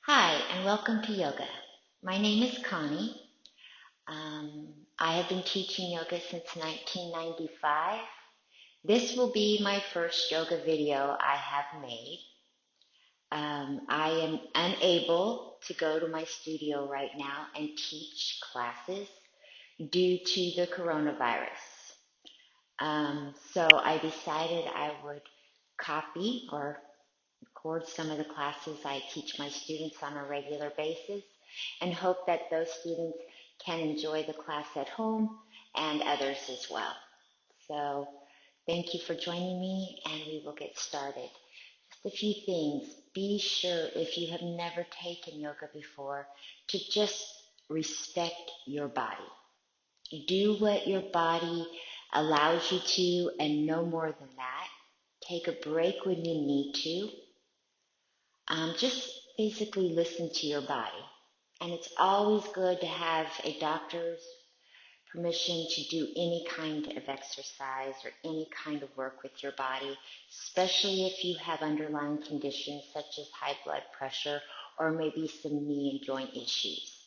Hi, and welcome to yoga. My name is Connie. I have been teaching yoga since 1995. This will be my first yoga video I have made. I am unable to go to my studio right now and teach classes due to the coronavirus. So I decided I would copy or record some of the classes I teach my students on a regular basis and hope that those students can enjoy the class at home and others as well. So thank you for joining me and we will get started. Just a few things. Be sure if you have never taken yoga before to just respect your body. Do what your body allows you to and no more than that. Take a break when you need to. Just basically listen to your body. And it's always good to have a doctor's permission to do any kind of exercise or any kind of work with your body, especially if you have underlying conditions such as high blood pressure or maybe some knee and joint issues.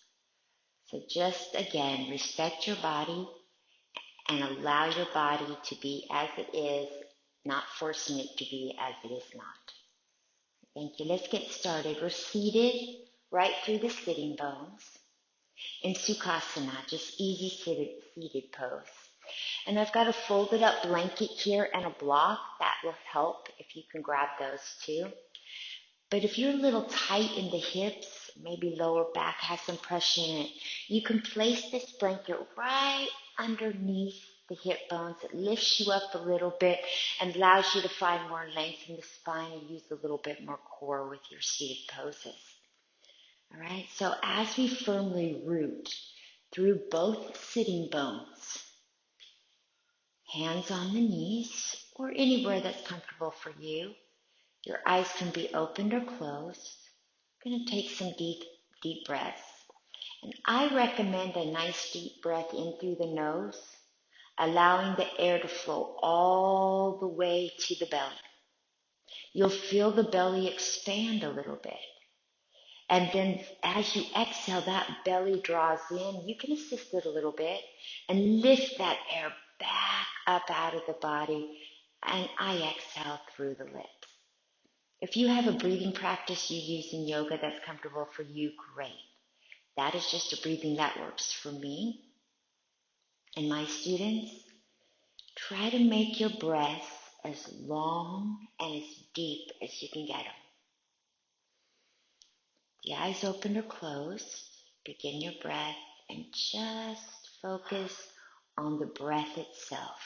So just again, respect your body and allow your body to be as it is, not forcing it to be as it is not. Thank you. Let's get started. We're seated right through the sitting bones in Sukhasana, just easy seated pose. And I've got a folded up blanket here and a block. That will help if you can grab those too. But if you're a little tight in the hips, maybe lower back has some pressure in it, you can place this blanket right underneath the hip bones. It lifts you up a little bit and allows you to find more length in the spine and use a little bit more core with your seated poses. All right, so as we firmly root through both sitting bones, hands on the knees or anywhere that's comfortable for you. Your eyes can be opened or closed. I'm going to take some deep breaths. And I recommend a nice deep breath in through the nose, allowing the air to flow all the way to the belly. You'll feel the belly expand a little bit. And then as you exhale, that belly draws in. You can assist it a little bit and lift that air back up out of the body. And I exhale through the lips. If you have a breathing practice you use in yoga that's comfortable for you, great. That is just a breathing that works for me and my students. Try to make your breath as long and as deep as you can get them. The eyes open or closed. Begin your breath and just focus on the breath itself.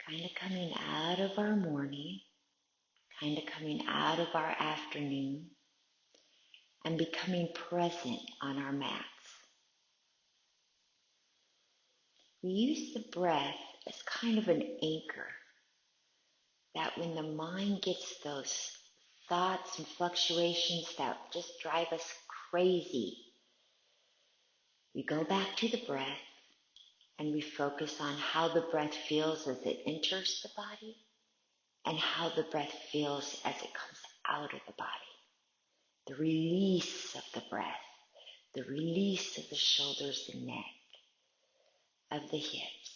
Kind of coming out of our morning, kind of coming out of our afternoon, and becoming present on our mats. We use the breath as kind of an anchor that when the mind gets those thoughts and fluctuations that just drive us crazy, we go back to the breath and we focus on how the breath feels as it enters the body and how the breath feels as it comes out of the body. The release of the breath, the release of the shoulders and neck, of the hips.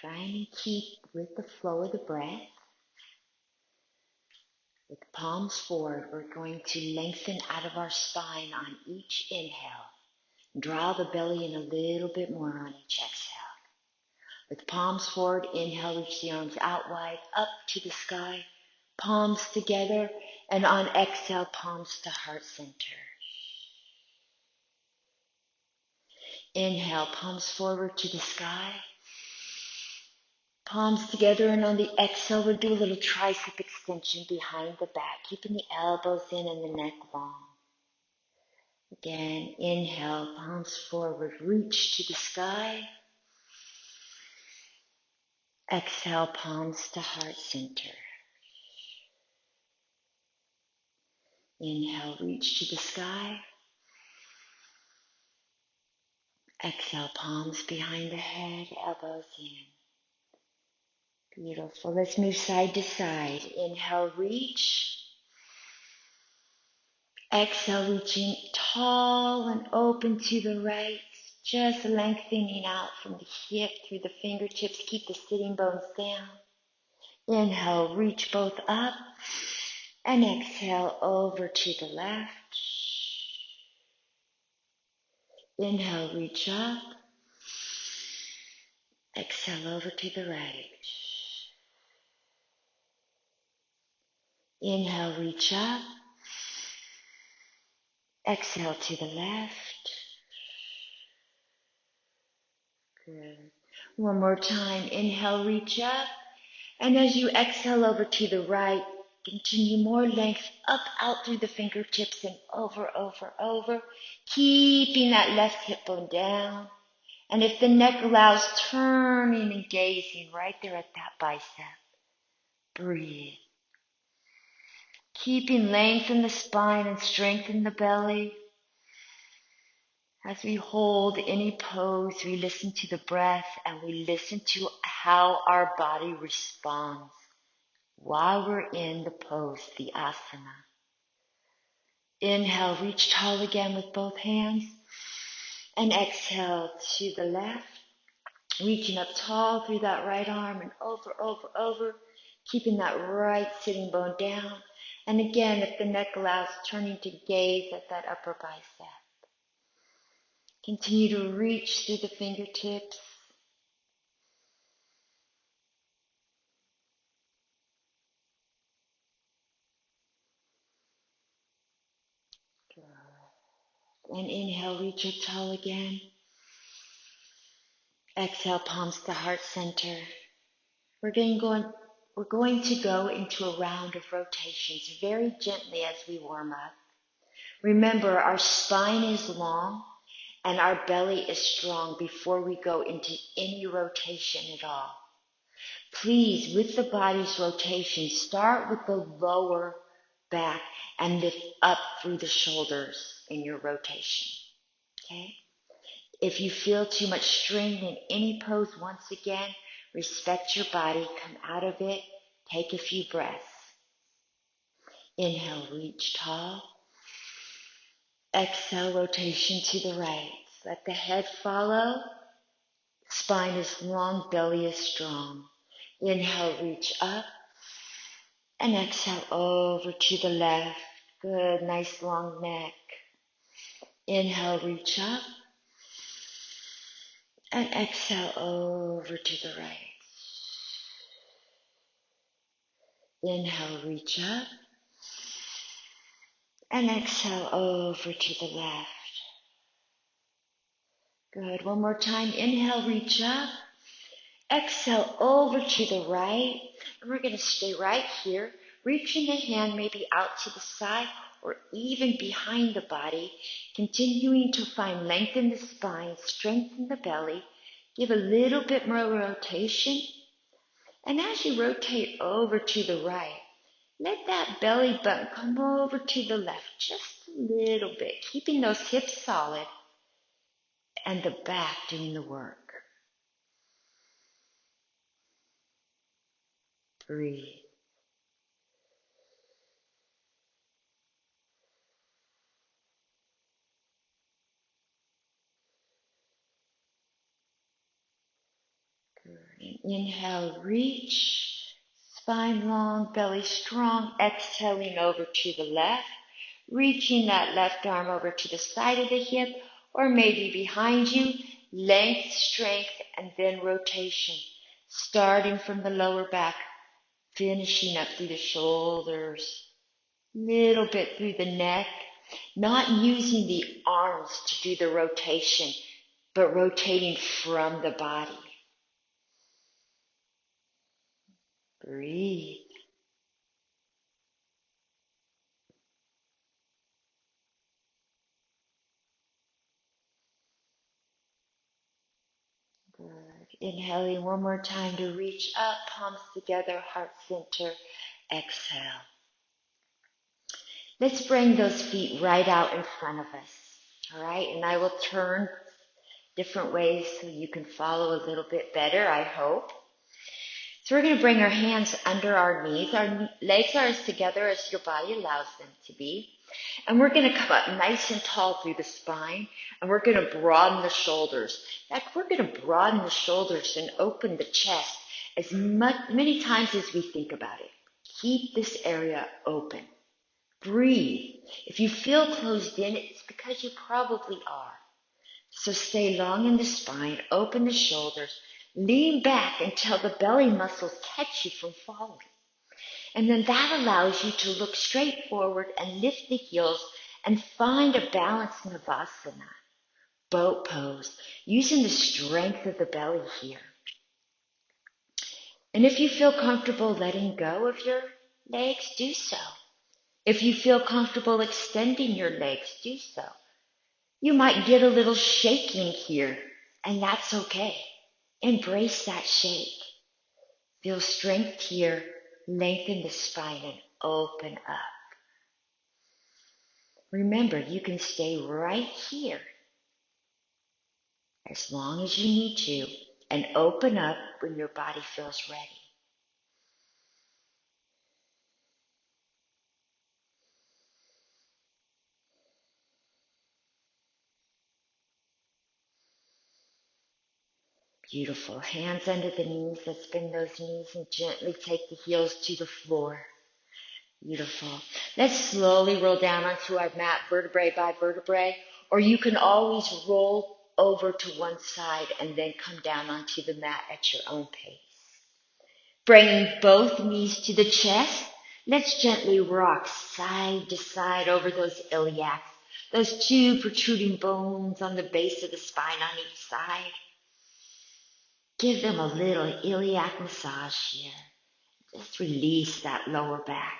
Trying to keep with the flow of the breath. With palms forward, we're going to lengthen out of our spine on each inhale. Draw the belly in a little bit more on each exhale. With palms forward, inhale, reach the arms out wide, up to the sky. Palms together, and on exhale, palms to heart center. Inhale, palms forward to the sky. Palms together, and on the exhale, we'll do a little tricep extension behind the back, keeping the elbows in and the neck long. Again, inhale, palms forward, reach to the sky. Exhale, palms to heart center. Inhale, reach to the sky. Exhale, palms behind the head, elbows in. Beautiful. Let's move side to side. Inhale, reach. Exhale, reaching tall and open to the right. Just lengthening out from the hip through the fingertips. Keep the sitting bones down. Inhale, reach both up. And exhale, over to the left. Inhale, reach up. Exhale, over to the right. Inhale, reach up. Exhale to the left. Good. One more time. Inhale, reach up. And as you exhale over to the right, continue more length up, out through the fingertips and over, over, over. Keeping that left hip bone down. And if the neck allows, turning and gazing right there at that bicep. Breathe. Keeping length in the spine and strength in the belly. As we hold any pose, we listen to the breath and we listen to how our body responds while we're in the pose, the asana. Inhale, reach tall again with both hands. And exhale to the left, reaching up tall through that right arm and over, over, over, keeping that right sitting bone down. And again, if the neck allows, turning to gaze at that upper bicep. Continue to reach through the fingertips. And inhale, reach up tall again. Exhale, palms to heart center. We're going to go into a round of rotations very gently as we warm up. Remember, our spine is long and our belly is strong before we go into any rotation at all. Please, with the body's rotation, start with the lower back and lift up through the shoulders in your rotation. Okay? If you feel too much strain in any pose, once again, respect your body, come out of it, take a few breaths. Inhale, reach tall. Exhale, rotation to the right. Let the head follow. Spine is long, belly is strong. Inhale, reach up. And exhale, over to the left. Good, nice long neck. Inhale, reach up. And exhale, over to the right. Inhale, reach up. And exhale, over to the left. Good. One more time. Inhale, reach up. Exhale, over to the right. And we're going to stay right here, reaching the hand maybe out to the side or even behind the body, continuing to find length in the spine, strength in the belly. Give a little bit more rotation. And as you rotate over to the right, let that belly button come over to the left just a little bit, keeping those hips solid and the back doing the work. Breathe. Good. And Inhale, reach, spine long, belly strong. Exhaling over to the left, reaching that left arm over to the side of the hip or maybe behind you. Length, strength, and then rotation. Starting from the lower back, finishing up through the shoulders, little bit through the neck. Not using the arms to do the rotation, but rotating from the body. Breathe. Good. Inhaling one more time to reach up, palms together, heart center. Exhale. Let's bring those feet right out in front of us. All right, and I will turn different ways so you can follow a little bit better, I hope. So we're going to bring our hands under our knees. Our legs are as together as your body allows them to be. And we're going to come up nice and tall through the spine. And we're going to broaden the shoulders. In fact, we're going to broaden the shoulders and open the chest as many times as we think about it. Keep this area open. Breathe. If you feel closed in, it's because you probably are. So stay long in the spine, open the shoulders, lean back until the belly muscles catch you from falling. And then that allows you to look straight forward and lift the heels and find a balanced Navasana, boat pose, using the strength of the belly here. And if you feel comfortable letting go of your legs, do so. If you feel comfortable extending your legs, do so. You might get a little shaking here, and that's okay. Embrace that shake. Feel strength here. Lengthen the spine and open up. Remember, you can stay right here as long as you need to and open up when your body feels ready. Beautiful. Hands under the knees. Let's bend those knees and gently take the heels to the floor. Beautiful. Let's slowly roll down onto our mat, vertebrae by vertebrae, or you can always roll over to one side and then come down onto the mat at your own pace. Bringing both knees to the chest, let's gently rock side to side over those iliacs, those two protruding bones on the base of the spine on each side. Give them a little iliac massage here. Just release that lower back.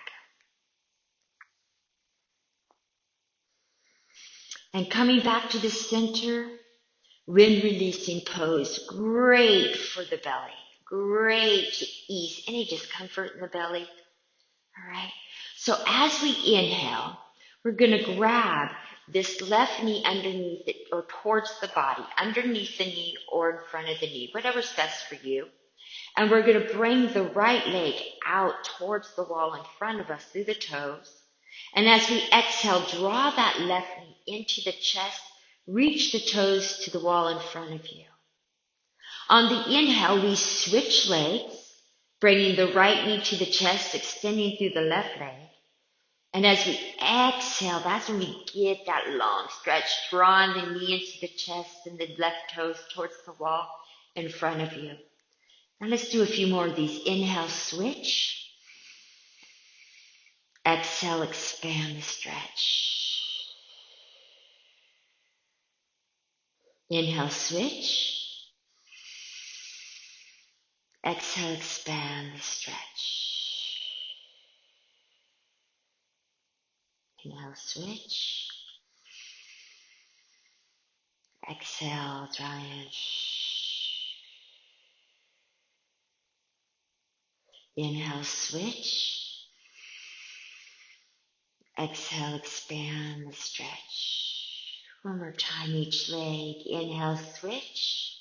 And coming back to the center, wind releasing pose. Great for the belly. Great to ease any discomfort in the belly. All right. So as we inhale, we're going to grab this left knee underneath it or towards the body, underneath the knee or in front of the knee, whatever's best for you. And we're going to bring the right leg out towards the wall in front of us through the toes. And as we exhale, draw that left knee into the chest, reach the toes to the wall in front of you. On the inhale, we switch legs, bringing the right knee to the chest, extending through the left leg. And as we exhale, that's when we get that long stretch, drawing the knee into the chest and the left toes towards the wall in front of you. Now let's do a few more of these. Inhale, switch. Exhale, expand the stretch. Inhale, switch. Exhale, expand the stretch. Inhale, switch. Exhale, dry in. Inhale, switch. Exhale, expand the stretch. One more time each leg. Inhale, switch.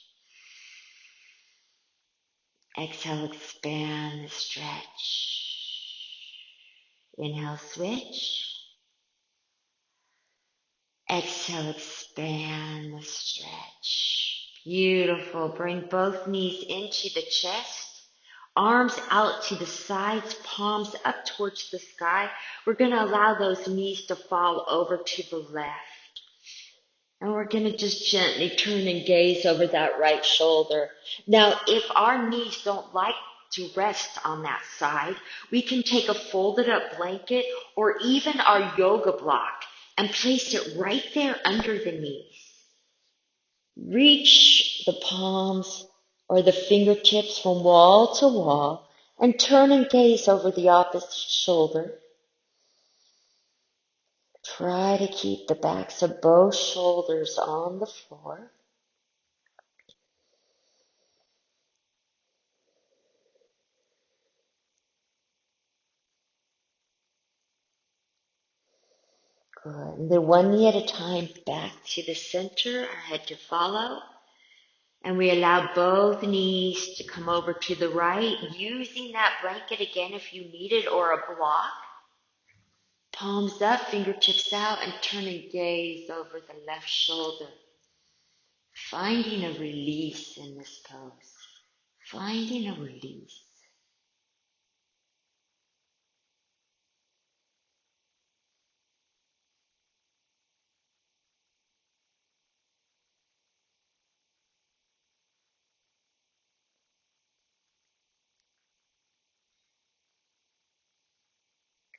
Exhale, expand the stretch. Inhale, switch. Exhale, expand the stretch. Beautiful. Bring both knees into the chest. Arms out to the sides, palms up towards the sky. We're going to allow those knees to fall over to the left. And we're going to just gently turn and gaze over that right shoulder. Now, if our knees don't like to rest on that side, we can take a folded up blanket or even our yoga block and place it right there under the knees. Reach the palms or the fingertips from wall to wall and turn and gaze over the opposite shoulder. Try to keep the backs of both shoulders on the floor. Good. And then one knee at a time back to the center, our head to follow. And we allow both knees to come over to the right, using that blanket again if you need it or a block. Palms up, fingertips out, and turn and gaze over the left shoulder. Finding a release in this pose. Finding a release.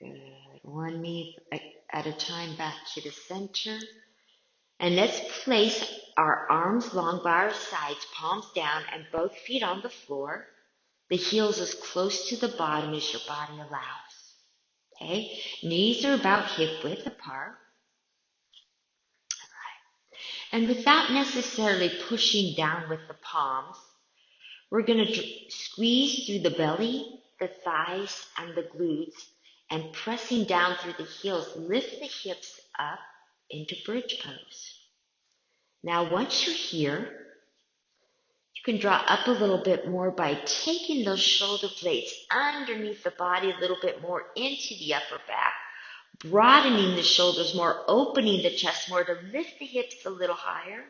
Good. One knee at a time back to the center. And let's place our arms long by our sides, palms down, and both feet on the floor. The heels as close to the bottom as your body allows. Okay? Knees are about hip width apart. And without necessarily pushing down with the palms, we're going to squeeze through the belly, the thighs, and the glutes, and pressing down through the heels, lift the hips up into bridge pose. Now, once you're here, you can draw up a little bit more by taking those shoulder blades underneath the body a little bit more into the upper back, broadening the shoulders more, opening the chest more to lift the hips a little higher.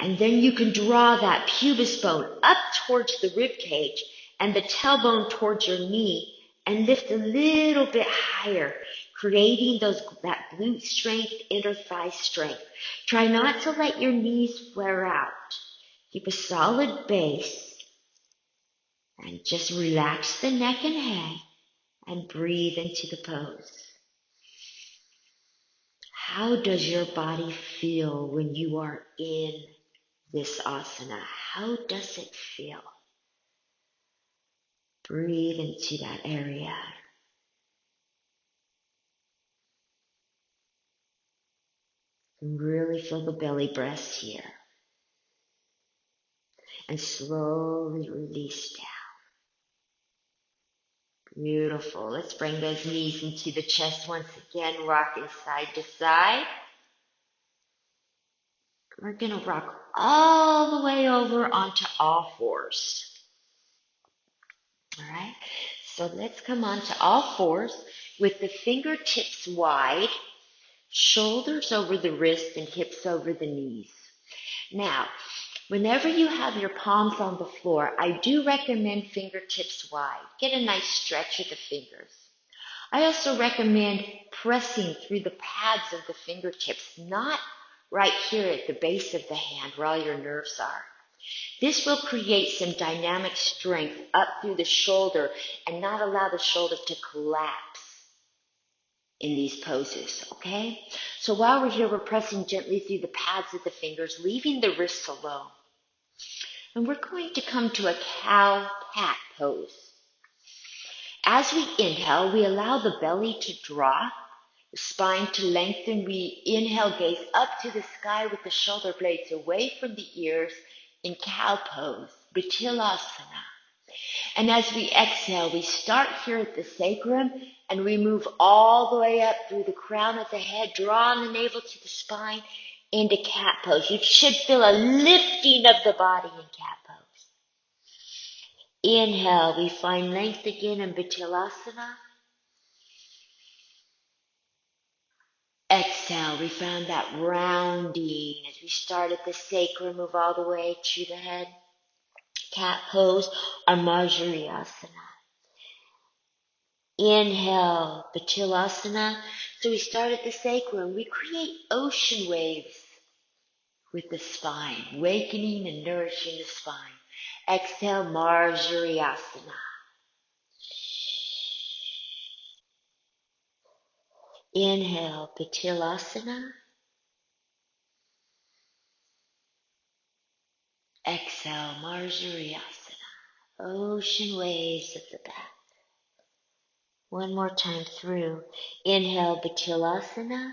And then you can draw that pubis bone up towards the rib cage and the tailbone towards your knee and lift a little bit higher, creating that glute strength, inner thigh strength. Try not to let your knees flare out. Keep a solid base and just relax the neck and head and breathe into the pose. How does your body feel when you are in this asana? How does it feel? Breathe into that area. And really feel the belly breath here. And slowly release down. Beautiful. Let's bring those knees into the chest once again, rocking side to side. We're going to rock all the way over onto all fours. All right, so let's come onto all fours with the fingertips wide, shoulders over the wrist and hips over the knees. Now, whenever you have your palms on the floor, I do recommend fingertips wide. Get a nice stretch of the fingers. I also recommend pressing through the pads of the fingertips, not right here at the base of the hand where all your nerves are. This will create some dynamic strength up through the shoulder and not allow the shoulder to collapse in these poses, okay? So while we're here, we're pressing gently through the pads of the fingers, leaving the wrists alone. And we're going to come to a cow cat pose. As we inhale, we allow the belly to drop, the spine to lengthen. We inhale, gaze up to the sky with the shoulder blades away from the ears in cow pose, Bhattilasana. And as we exhale, we start here at the sacrum and we move all the way up through the crown of the head, drawing the navel to the spine into cat pose. You should feel a lifting of the body in cat pose. Inhale, we find length again in Bhattilasana. Exhale. Exhale, we found that rounding as we start at the sacrum, move all the way to the head. Cat pose or Marjariasana. Inhale, Batilasana. So we start at the sacrum. We create ocean waves with the spine, wakening and nourishing the spine. Exhale, Marjariasana. Inhale, Batilasana. Exhale, Marjariasana. Ocean waves at the back. One more time through. Inhale, Batilasana.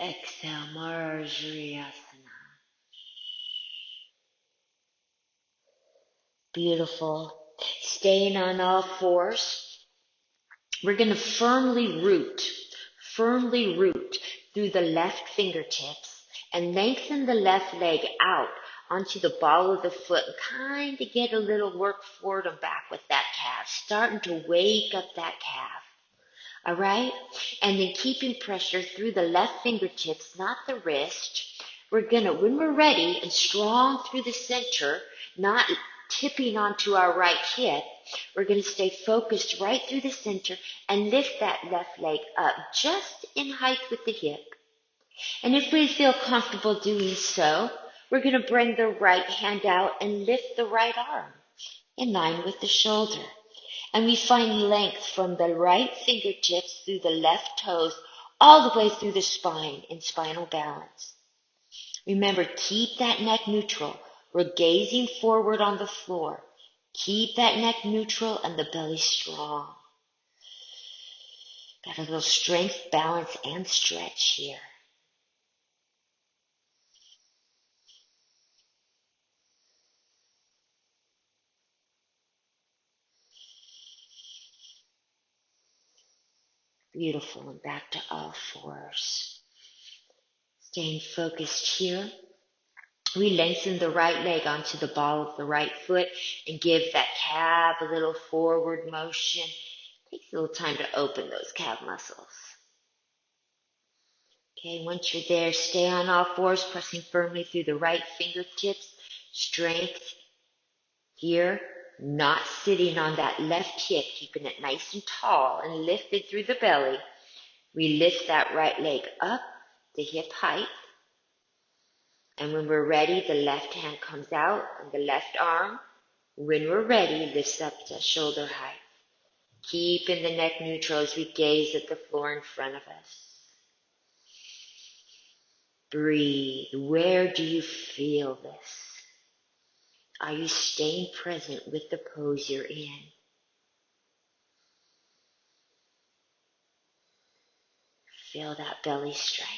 Exhale, Marjariasana. Beautiful. Staying on all fours. We're going to firmly root through the left fingertips and lengthen the left leg out onto the ball of the foot and kind of get a little work forward and back with that calf, starting to wake up that calf. All right? And then keeping pressure through the left fingertips, not the wrist. We're going to, when we're ready and strong through the center, not tipping onto our right hip, we're going to stay focused right through the center and lift that left leg up just in height with the hip. And if we feel comfortable doing so, we're going to bring the right hand out and lift the right arm in line with the shoulder. And we find length from the right fingertips through the left toes all the way through the spine in spinal balance. Remember, keep that neck neutral. We're gazing forward on the floor. Keep that neck neutral and the belly strong. Got a little strength, balance, and stretch here. Beautiful, and back to all fours. Staying focused here. We lengthen the right leg onto the ball of the right foot and give that calf a little forward motion. Takes a little time to open those calf muscles. Okay, once you're there, stay on all fours, pressing firmly through the right fingertips. Strength here, not sitting on that left hip, keeping it nice and tall and lifted through the belly. We lift that right leg up to hip height. And when we're ready, the left hand comes out and the left arm, when we're ready, lifts up to shoulder height. Keeping the neck neutral as we gaze at the floor in front of us. Breathe. Where do you feel this? Are you staying present with the pose you're in? Feel that belly strength.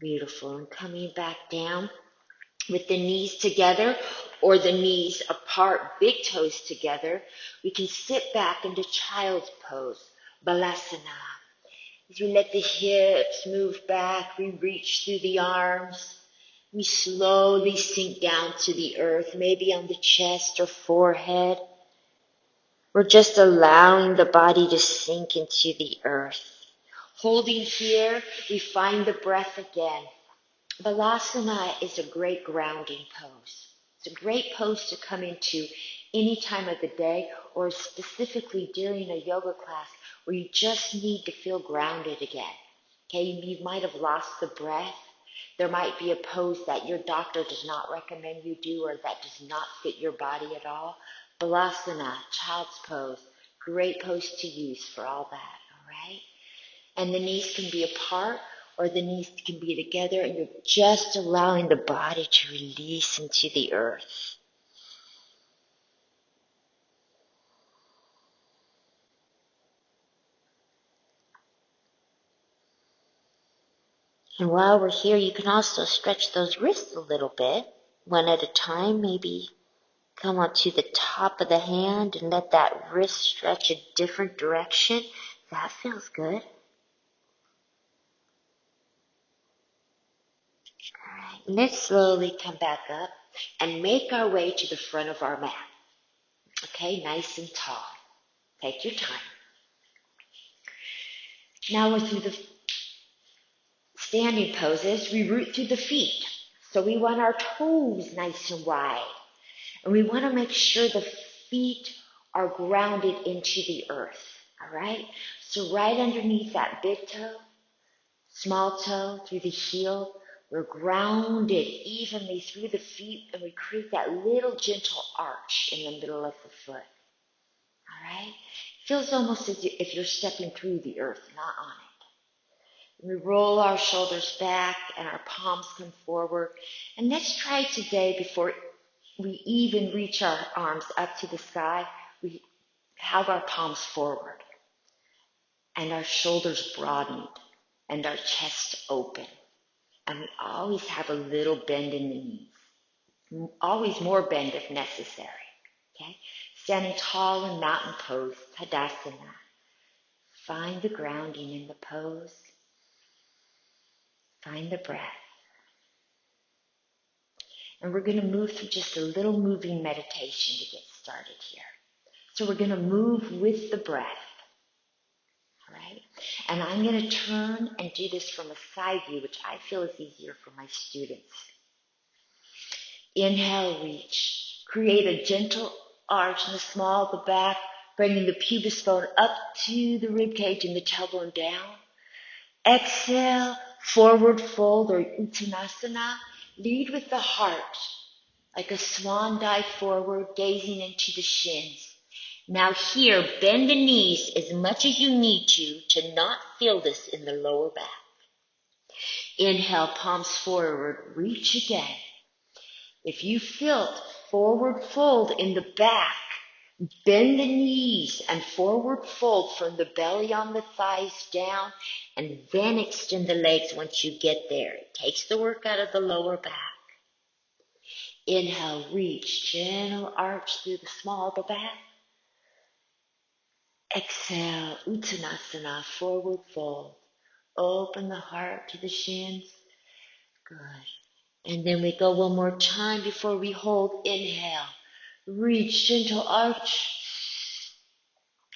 Beautiful. And coming back down with the knees together or the knees apart, big toes together, we can sit back into child's pose, Balasana. As we let the hips move back, we reach through the arms. We slowly sink down to the earth, maybe on the chest or forehead. We're just allowing the body to sink into the earth. Holding here, we find the breath again. Balasana is a great grounding pose. It's a great pose to come into any time of the day or specifically during a yoga class where you just need to feel grounded again. Okay, you might have lost the breath. There might be a pose that your doctor does not recommend you do or that does not fit your body at all. Balasana, child's pose, great pose to use for all that, all right? And the knees can be apart or the knees can be together and you're just allowing the body to release into the earth. And while we're here, you can also stretch those wrists a little bit, one at a time. Maybe come onto the top of the hand and let that wrist stretch a different direction. That feels good. Let's slowly come back up and make our way to the front of our mat. Okay, nice and tall. Take your time. Now we're through the standing poses. We root through the feet. So we want our toes nice and wide. And we want to make sure the feet are grounded into the earth. All right? So right underneath that big toe, small toe, through the heel, we're grounded evenly through the feet, and we create that little gentle arch in the middle of the foot. All right? Feels almost as if you're stepping through the earth, not on it. We roll our shoulders back and our palms come forward. And let's try today, before we even reach our arms up to the sky, we have our palms forward and our shoulders broadened and our chest open. And we always have a little bend in the knees. Always more bend if necessary. Okay? Standing tall in mountain pose, Tadasana. Find the grounding in the pose. Find the breath. And we're going to move through just a little moving meditation to get started here. So we're going to move with the breath. All right? And I'm going to turn and do this from a side view, which I feel is easier for my students. Inhale, reach. Create a gentle arch in the small of the back, bringing the pubis bone up to the rib cage and the tailbone down. Exhale, forward fold or Uttanasana. Lead with the heart, like a swan dive forward, gazing into the shins. Now here, bend the knees as much as you need to not feel this in the lower back. Inhale, palms forward, reach again. If you feel forward fold in the back, bend the knees and forward fold from the belly on the thighs down, and then extend the legs once you get there. It takes the work out of the lower back. Inhale, reach, gentle arch through the small of the back. Exhale, Uttanasana, forward fold. Open the heart to the shins. Good. And then we go one more time before we hold. Inhale, reach, gentle arch.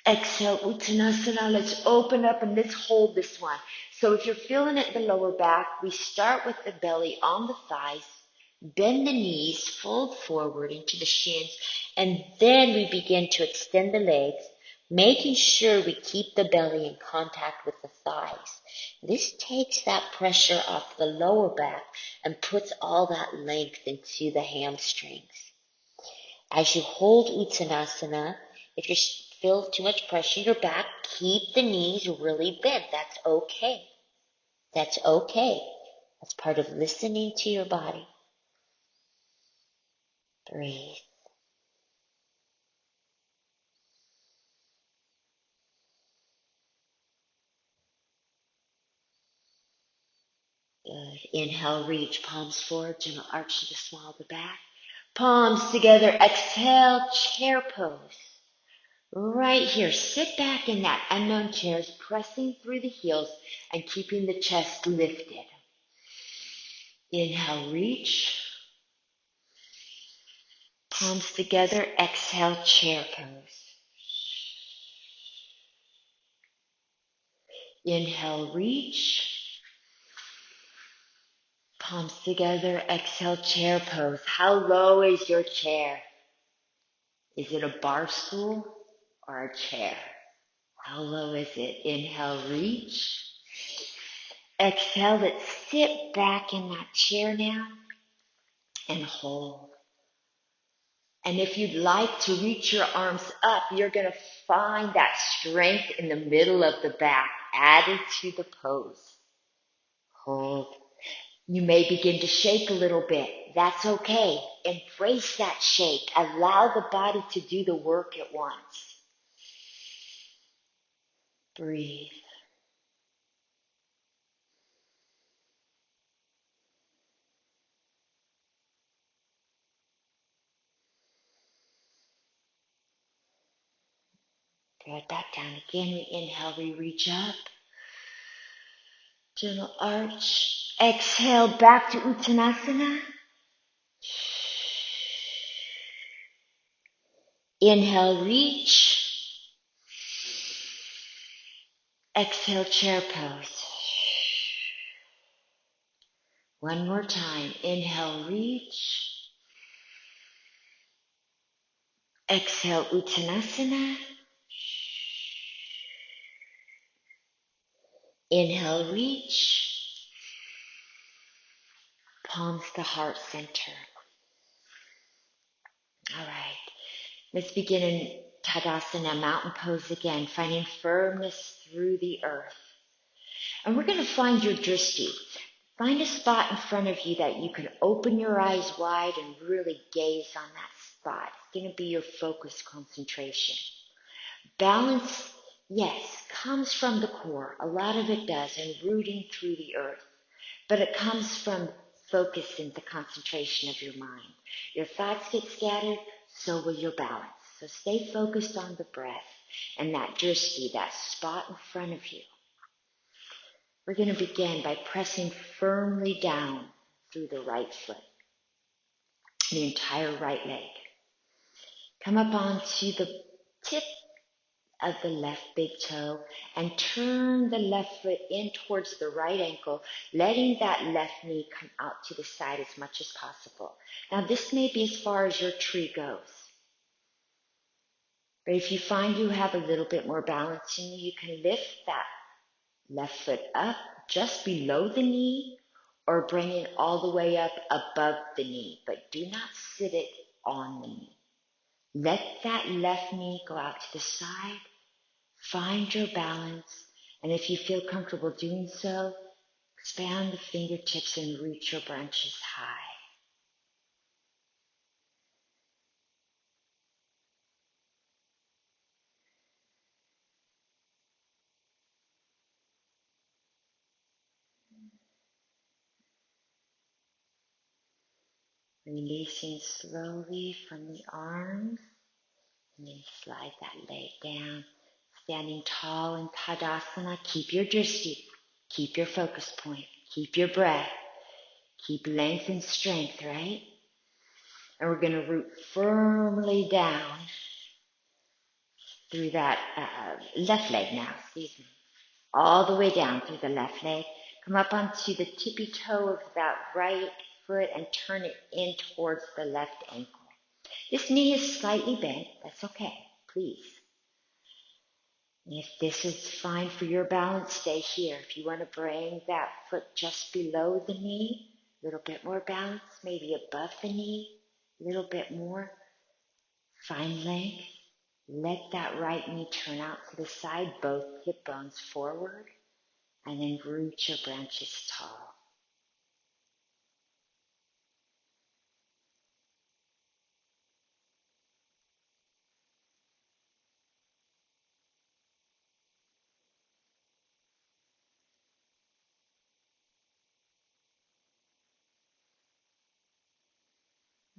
Exhale, Uttanasana. Let's open up and let's hold this one. So if you're feeling it in the lower back, we start with the belly on the thighs, bend the knees, fold forward into the shins, and then we begin to extend the legs, making sure we keep the belly in contact with the thighs. This takes that pressure off the lower back and puts all that length into the hamstrings. As you hold Uttanasana, if you feel too much pressure in your back, keep the knees really bent. That's okay. That's okay. That's part of listening to your body. Breathe. Good. Inhale, reach, palms forward, gentle arch to the small of the back. Palms together, exhale, chair pose. Right here, sit back in that unknown chair, pressing through the heels and keeping the chest lifted. Inhale, reach. Palms together, exhale, chair pose. Inhale, reach. Palms together, exhale, chair pose. How low is your chair? Is it a bar stool or a chair? How low is it? Inhale, reach. Exhale, let's sit back in that chair now and hold. And if you'd like to reach your arms up, you're going to find that strength in the middle of the back added to the pose. Hold. You may begin to shake a little bit. That's okay. Embrace that shake. Allow the body to do the work at once. Breathe. Throw it back down again. We inhale, we reach up. Gentle arch. Exhale back to Uttanasana. Inhale, reach. Exhale, chair pose. One more time. Inhale, reach. Exhale, Uttanasana. Inhale, reach. Palms to heart center. All right. Let's begin in Tadasana, mountain pose again, finding firmness through the earth. And we're going to find your drishti. Find a spot in front of you that you can open your eyes wide and really gaze on that spot. It's going to be your focus concentration. Balance, yes, comes from the core. A lot of it does, and rooting through the earth. But it comes from focusing the concentration of your mind. Your thoughts get scattered, so will your balance. So stay focused on the breath and that drishti, that spot in front of you. We're going to begin by pressing firmly down through the right foot, the entire right leg. Come up onto the tip of the left big toe and turn the left foot in towards the right ankle, letting that left knee come out to the side as much as possible. Now this may be as far as your tree goes. But if you find you have a little bit more balance in you, you can lift that left foot up just below the knee or bring it all the way up above the knee, but do not sit it on the knee. Let that left knee go out to the side. Find your balance, and if you feel comfortable doing so, expand the fingertips and reach your branches high. Releasing slowly from the arms, and then slide that leg down. Standing tall in Tadasana, keep your drishti, keep your focus point, keep your breath, keep length and strength, right? And we're going to root firmly down through that left leg now, excuse me. All the way down through the left leg. Come up onto the tippy toe of that right foot and turn it in towards the left ankle. This knee is slightly bent. That's okay, please. If this is fine for your balance, stay here. If you want to bring that foot just below the knee, a little bit more balance, maybe above the knee, a little bit more. Find length. Let that right knee turn out to the side, both hip bones forward, and then root your branches tall.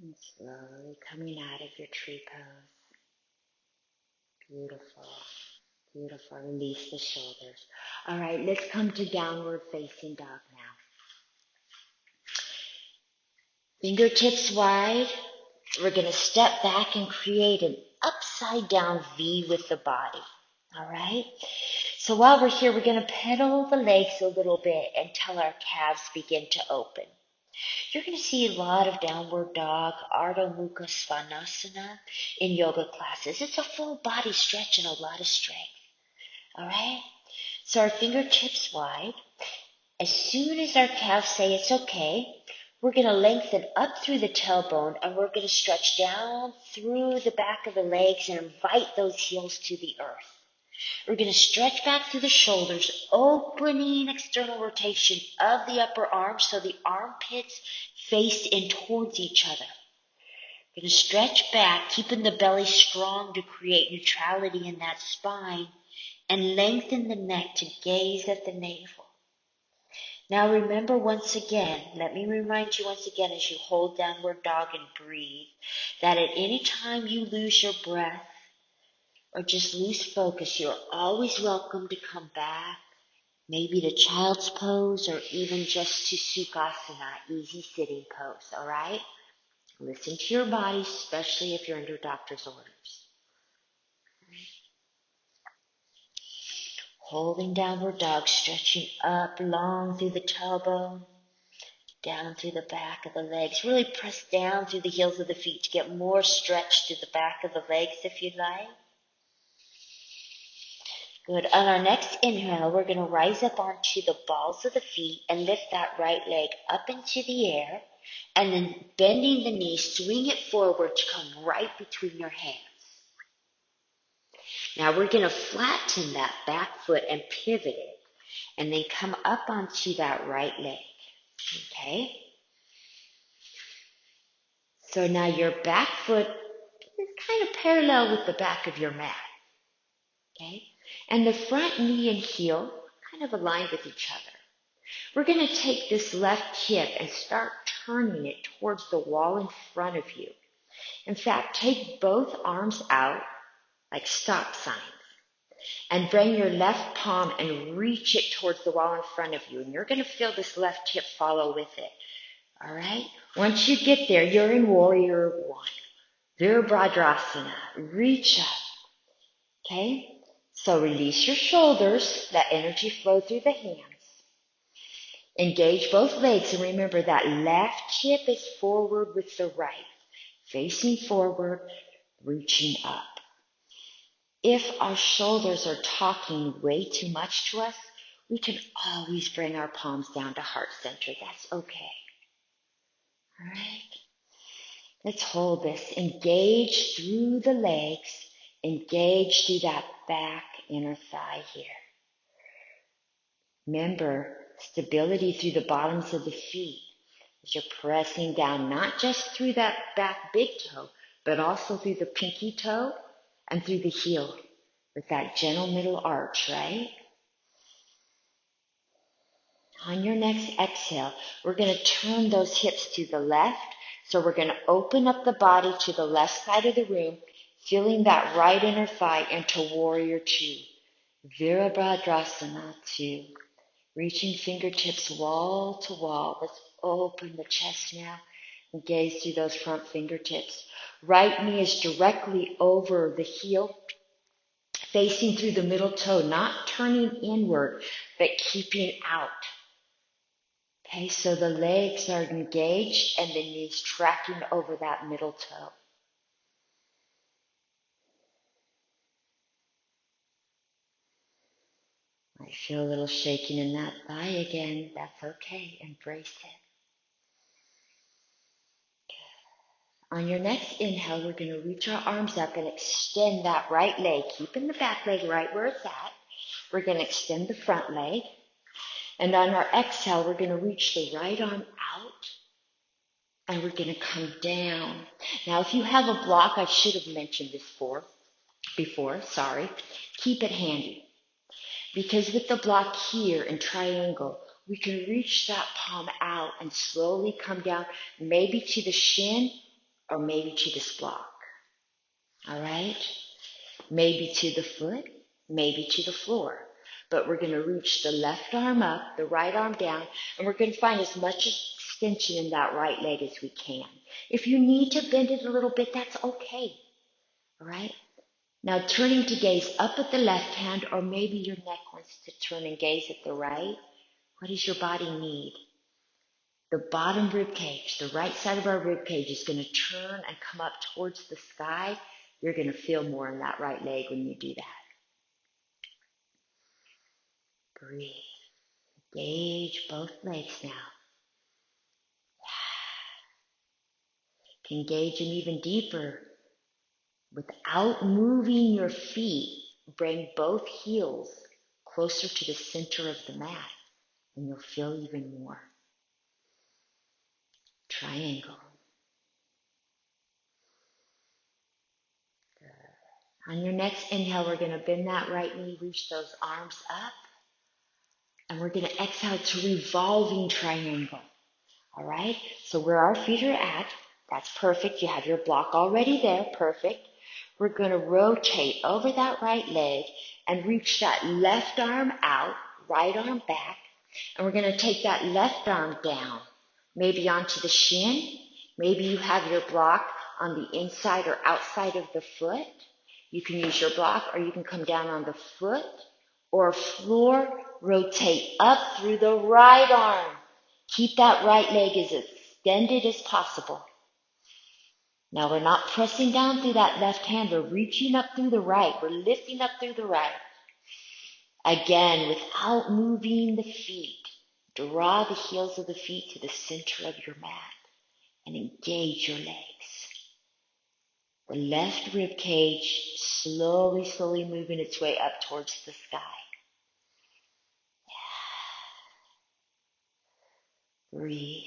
And slowly coming out of your tree pose. Beautiful. Beautiful. Release the shoulders. All right, let's come to downward facing dog now. Fingertips wide. We're going to step back and create an upside down V with the body. All right? So while we're here, we're going to pedal the legs a little bit until our calves begin to open. You're going to see a lot of downward dog, Ardha Mukha Svanasana in yoga classes. It's a full body stretch and a lot of strength. All right? So our fingertips wide. As soon as our calves say it's okay, we're going to lengthen up through the tailbone and we're going to stretch down through the back of the legs and invite those heels to the earth. We're going to stretch back through the shoulders, opening external rotation of the upper arms so the armpits face in towards each other. We're going to stretch back, keeping the belly strong to create neutrality in that spine, and lengthen the neck to gaze at the navel. Now remember once again, let me remind you once again as you hold downward dog and breathe, that at any time you lose your breath or just lose focus, you're always welcome to come back, maybe to child's pose or even just to Sukhasana, easy sitting pose, all right? Listen to your body, especially if you're under doctor's orders. Holding downward dog, stretching up long through the tailbone, down through the back of the legs. Really press down through the heels of the feet to get more stretch through the back of the legs if you'd like. Good. On our next inhale, we're going to rise up onto the balls of the feet and lift that right leg up into the air. And then bending the knee, swing it forward to come right between your hands. Now we're going to flatten that back foot and pivot it. And then come up onto that right leg. Okay? So now your back foot is kind of parallel with the back of your mat. Okay? And the front knee and heel kind of aligned with each other. We're going to take this left hip and start turning it towards the wall in front of you. In fact, take both arms out like stop signs and bring your left palm and reach it towards the wall in front of you. And you're going to feel this left hip follow with it. All right? Once you get there, you're in Warrior One. Virabhadrasana. Reach up. Okay? So release your shoulders. Let energy flow through the hands. Engage both legs, and remember that left hip is forward with the right. Facing forward, reaching up. If our shoulders are talking way too much to us, we can always bring our palms down to heart center. That's okay. All right? Let's hold this. Engage through the legs. Engage through that back inner thigh here. Remember, stability through the bottoms of the feet as you're pressing down, not just through that back big toe, but also through the pinky toe and through the heel with that gentle middle arch, right? On your next exhale, we're going to turn those hips to the left. So we're going to open up the body to the left side of the room, feeling that right inner thigh into Warrior Two. Virabhadrasana 2. Reaching fingertips wall to wall. Let's open the chest now and gaze through those front fingertips. Right knee is directly over the heel, facing through the middle toe, not turning inward, but keeping out. Okay, so the legs are engaged and the knees tracking over that middle toe. I feel a little shaking in that thigh again. That's okay. Embrace it. On your next inhale, we're going to reach our arms up and extend that right leg, keeping the back leg right where it's at. We're going to extend the front leg. And on our exhale, we're going to reach the right arm out. And we're going to come down. Now, if you have a block, I should have mentioned this before, keep it handy. Because with the block here in triangle, we can reach that palm out and slowly come down, maybe to the shin or maybe to this block. All right? Maybe to the foot, maybe to the floor. But we're going to reach the left arm up, the right arm down, and we're going to find as much extension in that right leg as we can. If you need to bend it a little bit, that's okay. All right? Now turning to gaze up at the left hand, or maybe your neck wants to turn and gaze at the right. What does your body need? The bottom rib cage, the right side of our rib cage is going to turn and come up towards the sky. You're going to feel more in that right leg when you do that. Breathe. Engage both legs now. Engage them even deeper. Without moving your feet, bring both heels closer to the center of the mat, and you'll feel even more. Triangle. Good. On your next inhale, we're going to bend that right knee, reach those arms up, and we're going to exhale to revolving triangle. All right? So where our feet are at, that's perfect. You have your block already there. Perfect. We're going to rotate over that right leg and reach that left arm out, right arm back, and we're going to take that left arm down, maybe onto the shin. Maybe you have your block on the inside or outside of the foot. You can use your block, or you can come down on the foot or floor. Rotate up through the right arm. Keep that right leg as extended as possible. Now we're not pressing down through that left hand. We're reaching up through the right. We're lifting up through the right. Again, without moving the feet, draw the heels of the feet to the center of your mat and engage your legs. The left rib cage slowly, slowly moving its way up towards the sky. Breathe.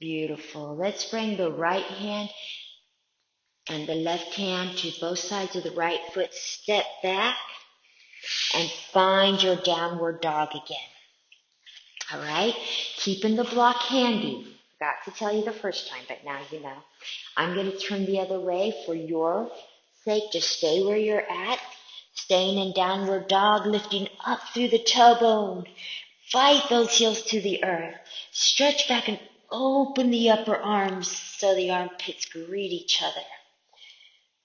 Beautiful. Let's bring the right hand and the left hand to both sides of the right foot. Step back and find your downward dog again. All right? Keeping the block handy. Forgot to tell you the first time, but now you know. I'm going to turn the other way for your sake. Just stay where you're at. Staying in downward dog, lifting up through the toe bone. Fight those heels to the earth. Stretch back and open the upper arms so the armpits greet each other.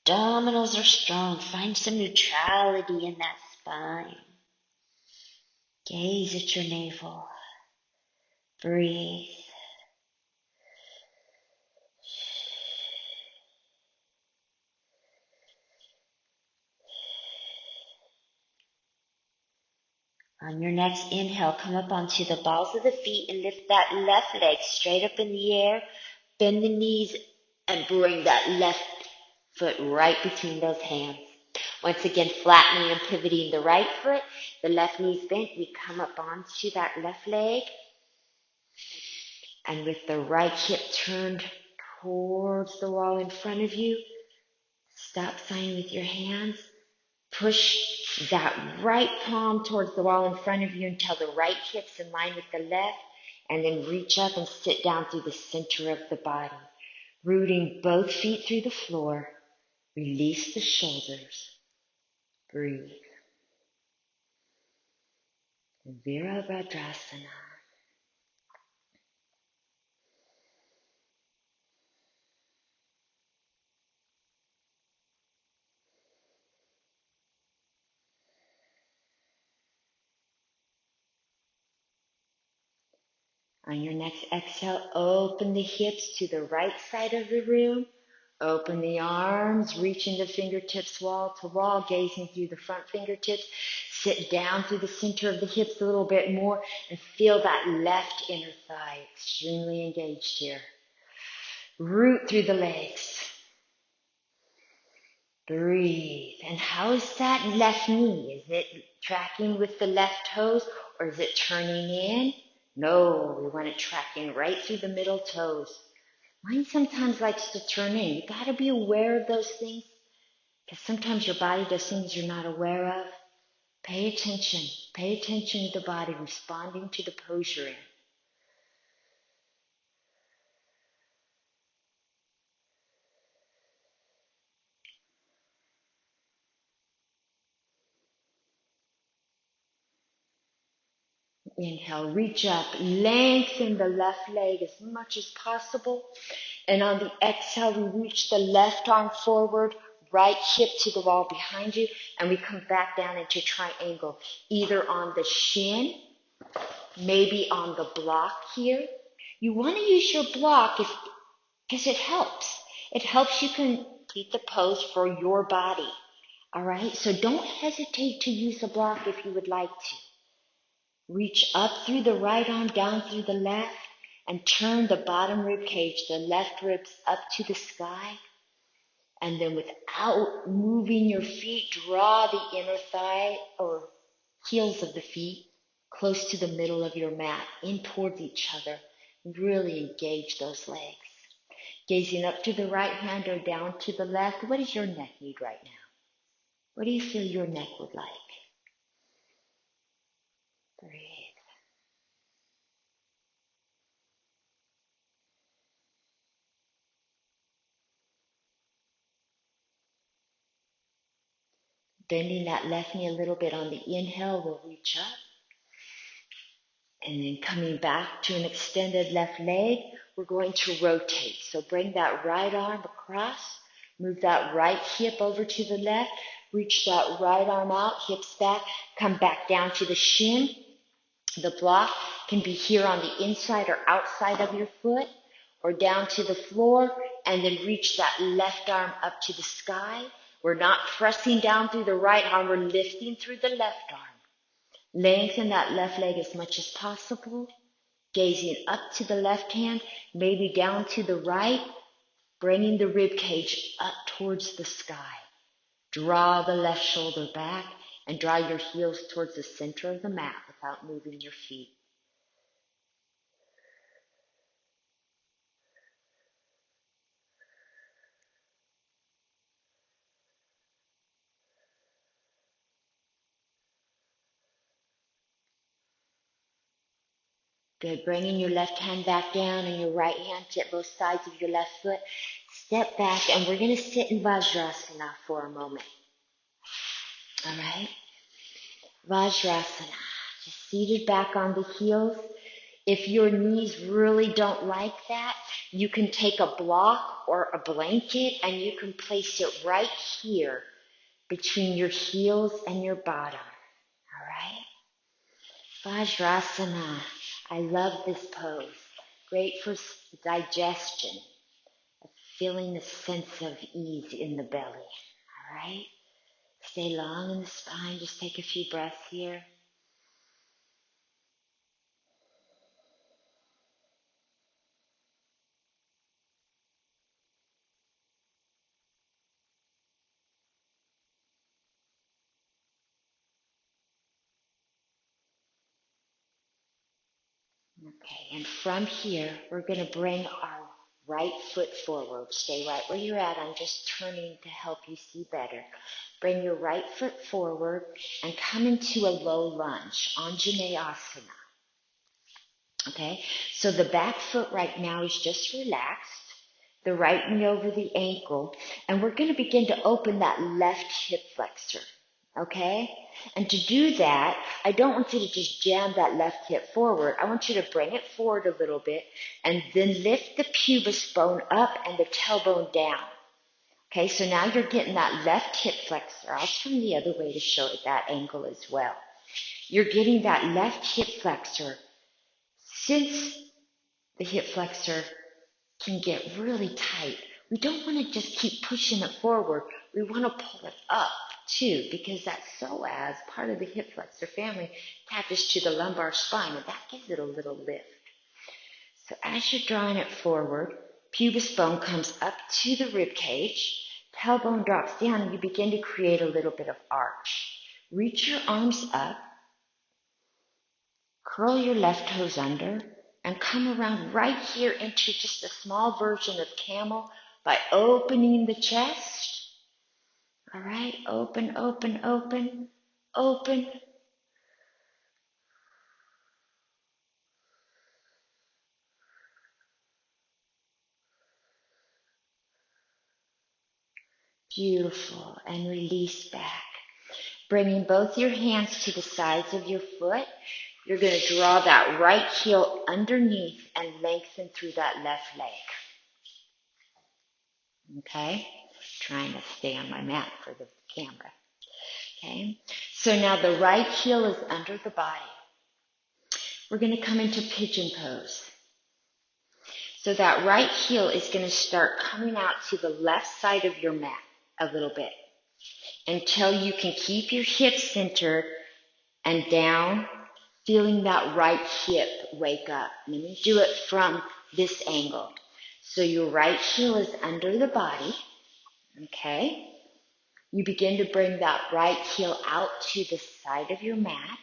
Abdominals are strong. Find some neutrality in that spine. Gaze at your navel. Breathe. On your next inhale, come up onto the balls of the feet and lift that left leg straight up in the air. Bend the knees and bring that left foot right between those hands. Once again, flattening and pivoting the right foot. The left knee's bent. We come up onto that left leg. And with the right hip turned towards the wall in front of you, stop sign with your hands. Push that right palm towards the wall in front of you until the right hip's in line with the left, and then reach up and sit down through the center of the body. Rooting both feet through the floor. Release the shoulders. Breathe. Virabhadrasana. On your next exhale, open the hips to the right side of the room. Open the arms, reaching the fingertips wall to wall, gazing through the front fingertips. Sit down through the center of the hips a little bit more and feel that left inner thigh extremely engaged here. Root through the legs. Breathe. And how's that left knee? Is it tracking with the left toes or is it turning in? No, we want it tracking right through the middle toes. Mine sometimes likes to turn in. You got to be aware of those things because sometimes your body does things you're not aware of. Pay attention. Pay attention to the body responding to the pose you're in. Inhale, reach up, lengthen the left leg as much as possible. And on the exhale, we reach the left arm forward, right hip to the wall behind you, and we come back down into triangle, either on the shin, maybe on the block here. You want to use your block because it helps. It helps you complete the pose for your body. All right? So don't hesitate to use the block if you would like to. Reach up through the right arm, down through the left, and turn the bottom rib cage, the left ribs up to the sky. And then without moving your feet, draw the inner thigh or heels of the feet close to the middle of your mat, in towards each other. Really engage those legs. Gazing up to the right hand or down to the left. What does your neck need right now? What do you feel your neck would like? Breathe. Bending that left knee a little bit on the inhale, we'll reach up. And then coming back to an extended left leg, we're going to rotate. So bring that right arm across, move that right hip over to the left, reach that right arm out, hips back, come back down to the shin. The block can be here on the inside or outside of your foot, or down to the floor, and then reach that left arm up to the sky. We're not pressing down through the right arm, we're lifting through the left arm. Lengthen that left leg as much as possible, gazing up to the left hand, maybe down to the right, bringing the rib cage up towards the sky. Draw the left shoulder back and draw your heels towards the center of the mat without moving your feet. Good. Bringing your left hand back down and your right hand to both sides of your left foot. Step back, and we're going to sit in Vajrasana for a moment. All right? Vajrasana. Just seated back on the heels. If your knees really don't like that, you can take a block or a blanket and you can place it right here between your heels and your bottom. All right? Vajrasana. I love this pose. Great for digestion. Feeling a sense of ease in the belly. All right? Stay long in the spine. Just take a few breaths here. Okay, and from here, we're going to bring our right foot forward. Stay right where you're at. I'm just turning to help you see better. Bring your right foot forward and come into a low lunge, Anjaneyasana. Okay, so the back foot right now is just relaxed. The right knee over the ankle. And we're going to begin to open that left hip flexor. Okay? And to do that, I don't want you to just jam that left hip forward. I want you to bring it forward a little bit and then lift the pubis bone up and the tailbone down. Okay, so now you're getting that left hip flexor. I'll turn the other way to show it that angle as well. You're getting that left hip flexor. Since the hip flexor can get really tight, we don't want to just keep pushing it forward. We want to pull it up too, because that psoas, part of the hip flexor family, attaches to the lumbar spine, and that gives it a little lift. So as you're drawing it forward, pubis bone comes up to the rib cage, tailbone drops down, and you begin to create a little bit of arch. Reach your arms up, curl your left toes under, and come around right here into just a small version of camel by opening the chest. All right, open, open, open, open. Beautiful, and release back. Bringing both your hands to the sides of your foot, you're going to draw that right heel underneath and lengthen through that left leg. Okay? Trying to stay on my mat for the camera. Okay? So now the right heel is under the body. We're going to come into pigeon pose. So that right heel is going to start coming out to the left side of your mat a little bit until you can keep your hips centered and down, feeling that right hip wake up. Let me do it from this angle. So your right heel is under the body, okay? You begin to bring that right heel out to the side of your mat,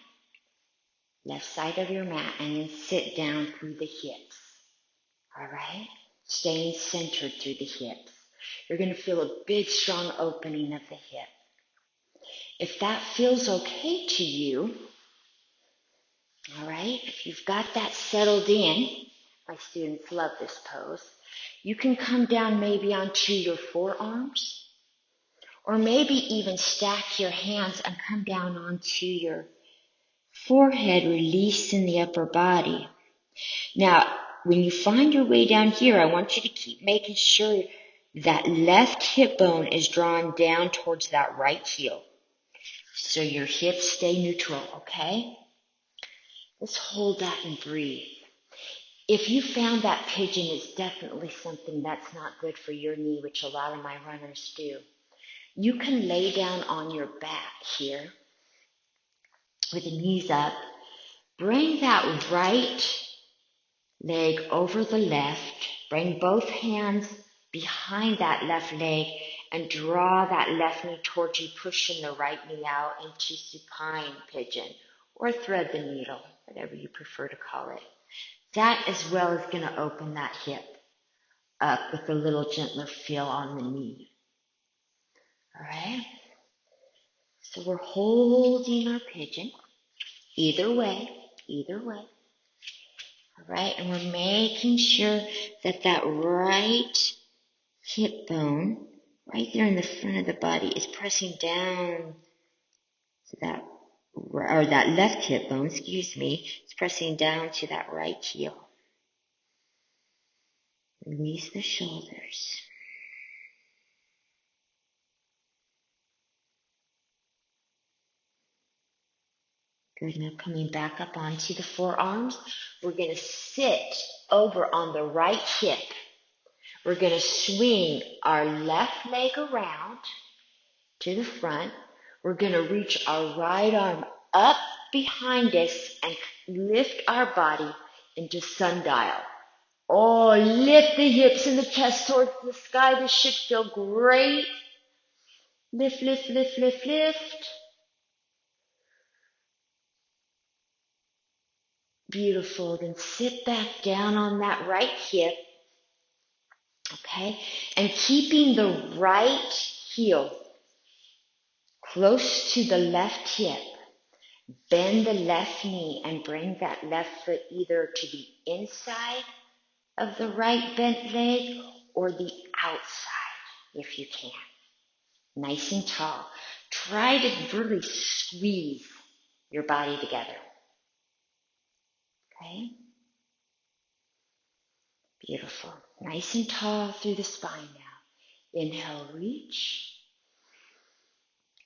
left side of your mat, and then sit down through the hips, all right? Staying centered through the hips. You're going to feel a big, strong opening of the hip. If that feels okay to you, all right, if you've got that settled in, my students love this pose, you can come down maybe onto your forearms, Or maybe even stack your hands and come down onto your forehead, releasing the upper body. Now, when you find your way down here, I want you to keep making sure that left hip bone is drawn down towards that right heel. So your hips stay neutral, okay? Let's hold that and breathe. If you found that pigeon is definitely something that's not good for your knee, which a lot of my runners do, you can lay down on your back here with the knees up. Bring that right leg over the left. Bring both hands behind that left leg and draw that left knee towards you, pushing the right knee out into supine pigeon or thread the needle, whatever you prefer to call it. That as well is going to open that hip up with a little gentler feel on the knee. All right? So we're holding our pigeon either way. All right? And we're making sure that that right hip bone, right there in the front of the body, is pressing down to that, or that left hip bone, is pressing down to that right heel. Release the shoulders. Good. Now coming back up onto the forearms, we're going to sit over on the right hip. We're going to swing our left leg around to the front. We're going to reach our right arm up behind us and lift our body into sundial. Oh, lift the hips and the chest towards the sky. This should feel great. Lift, lift, lift, lift, lift. Beautiful. Then sit back down on that right hip. Okay? And keeping the right heel close to the left hip, bend the left knee and bring that left foot either to the inside of the right bent leg or the outside if you can. Nice and tall. Try to really squeeze your body together. Okay? Beautiful. Nice and tall through the spine now. Inhale, reach.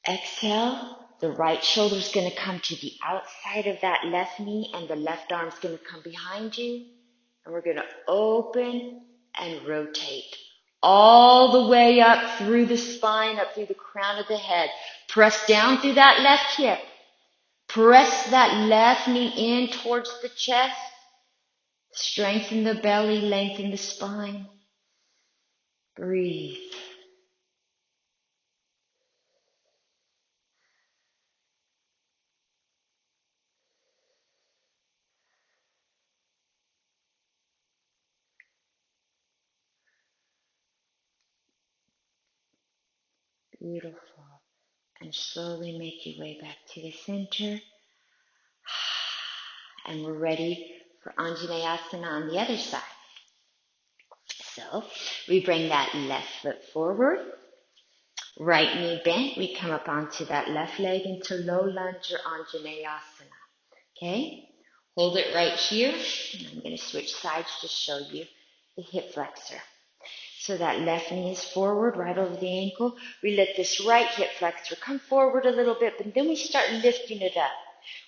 Exhale, the right shoulder is going to come to the outside of that left knee and the left arm is going to come behind you. And we're going to open and rotate all the way up through the spine, up through the crown of the head. Press down through that left hip. Press that left knee in towards the chest. Strengthen the belly, lengthen the spine. Breathe. Beautiful. And slowly make your way back to the center. And we're ready for Anjaneyasana on the other side. So we bring that left foot forward. Right knee bent. We come up onto that left leg into low lunge or Anjaneyasana. Okay? Hold it right here. And I'm going to switch sides to show you the hip flexor. So that left knee is forward, right over the ankle. We let this right hip flexor come forward a little bit, but then we start lifting it up.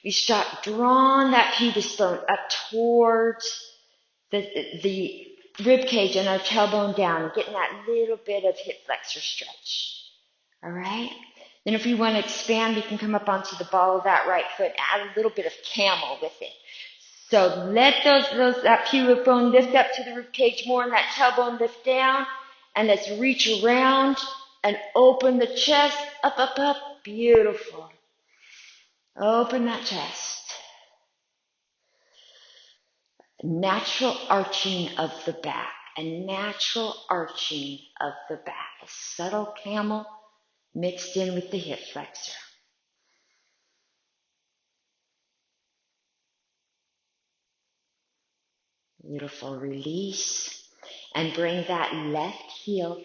We start drawing that pubis bone up towards the rib cage and our tailbone down, and getting that little bit of hip flexor stretch. All right? Then if we want to expand, we can come up onto the ball of that right foot, add a little bit of camel with it. So let that pubis bone lift up to the rib cage more and that tailbone lift down. And let's reach around and open the chest. Up, up, up. Beautiful. Open that chest. Natural arching of the back. A natural arching of the back. A subtle camel mixed in with the hip flexor. Beautiful. Release and bring that left heel